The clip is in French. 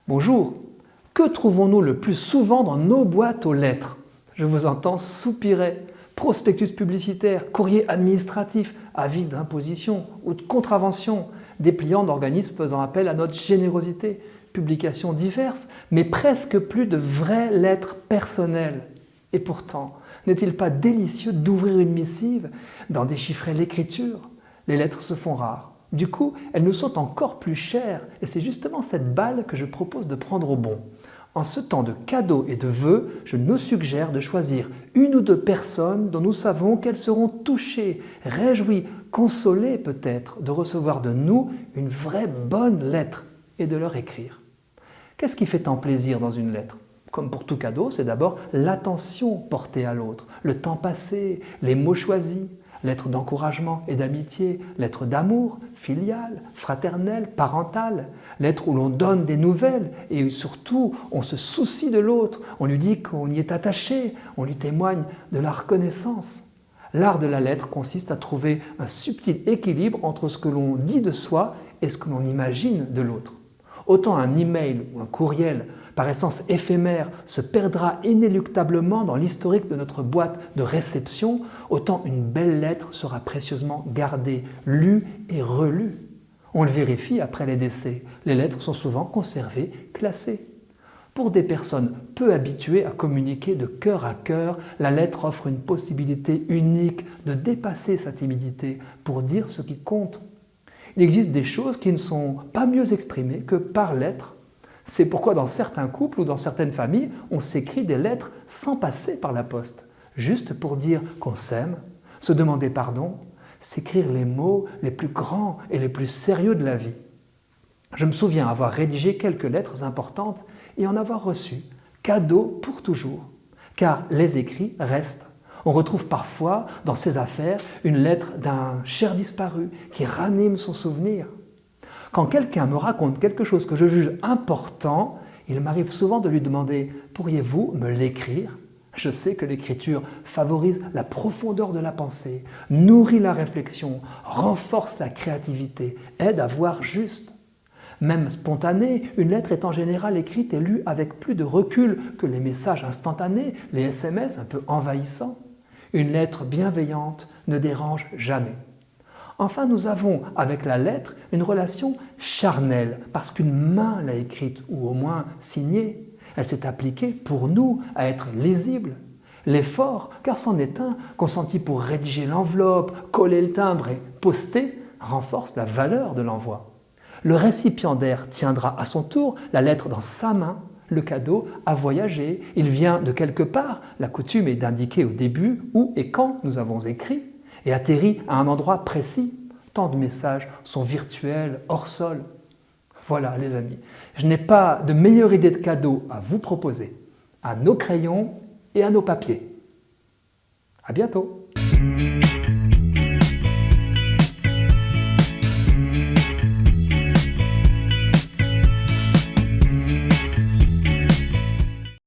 Bonjour, que trouvons-nous le plus souvent dans nos boîtes aux lettres? Je vous entends soupirer. Prospectus publicitaire, courrier administratif, avis d'imposition ou de contravention, dépliant d'organismes faisant appel à notre générosité, publications diverses, mais presque plus de vraies lettres personnelles. Et pourtant, n'est-il pas délicieux d'ouvrir une missive, d'en déchiffrer l'écriture? Les lettres se font rares. Du coup, elles nous sont encore plus chères et c'est justement cette balle que je propose de prendre au bon. En ce temps de cadeaux et de vœux, je nous suggère de choisir une ou deux personnes dont nous savons qu'elles seront touchées, réjouies, consolées peut-être de recevoir de nous une vraie bonne lettre et de leur écrire. Qu'est-ce qui fait tant plaisir dans une lettre? Comme pour tout cadeau, c'est d'abord l'attention portée à l'autre, le temps passé, les mots choisis. Lettres d'encouragement et d'amitié, lettres d'amour, filiales, fraternelles, parentales, lettres où l'on donne des nouvelles et surtout on se soucie de l'autre, on lui dit qu'on y est attaché, on lui témoigne de la reconnaissance. L'art de la lettre consiste à trouver un subtil équilibre entre ce que l'on dit de soi et ce que l'on imagine de l'autre. Autant un email ou un courriel, par essence éphémère, se perdra inéluctablement dans l'historique de notre boîte de réception, autant une belle lettre sera précieusement gardée, lue et relue. On le vérifie après les décès. Les lettres sont souvent conservées, classées. Pour des personnes peu habituées à communiquer de cœur à cœur, la lettre offre une possibilité unique de dépasser sa timidité pour dire ce qui compte. Il existe des choses qui ne sont pas mieux exprimées que par lettre. C'est pourquoi dans certains couples ou dans certaines familles, on s'écrit des lettres sans passer par la poste, juste pour dire qu'on s'aime, se demander pardon, s'écrire les mots les plus grands et les plus sérieux de la vie. Je me souviens avoir rédigé quelques lettres importantes et en avoir reçu, cadeau pour toujours, car les écrits restent. On retrouve parfois dans ces affaires une lettre d'un cher disparu qui ranime son souvenir. Quand quelqu'un me raconte quelque chose que je juge important, il m'arrive souvent de lui demander « Pourriez-vous me l'écrire ?» Je sais que l'écriture favorise la profondeur de la pensée, nourrit la réflexion, renforce la créativité, aide à voir juste. Même spontanée, une lettre est en général écrite et lue avec plus de recul que les messages instantanés, les SMS un peu envahissants. Une lettre bienveillante ne dérange jamais. Enfin, nous avons avec la lettre une relation charnelle parce qu'une main l'a écrite ou au moins signée. Elle s'est appliquée pour nous à être lisible. L'effort, car c'en est un, consenti pour rédiger l'enveloppe, coller le timbre et poster, renforce la valeur de l'envoi. Le récipiendaire tiendra à son tour la lettre dans sa main. Le cadeau a voyagé, il vient de quelque part, la coutume est d'indiquer au début où et quand nous avons écrit, et atterrit à un endroit précis. Tant de messages sont virtuels, hors sol. Voilà les amis, je n'ai pas de meilleure idée de cadeau à vous proposer, à nos crayons et à nos papiers. À bientôt.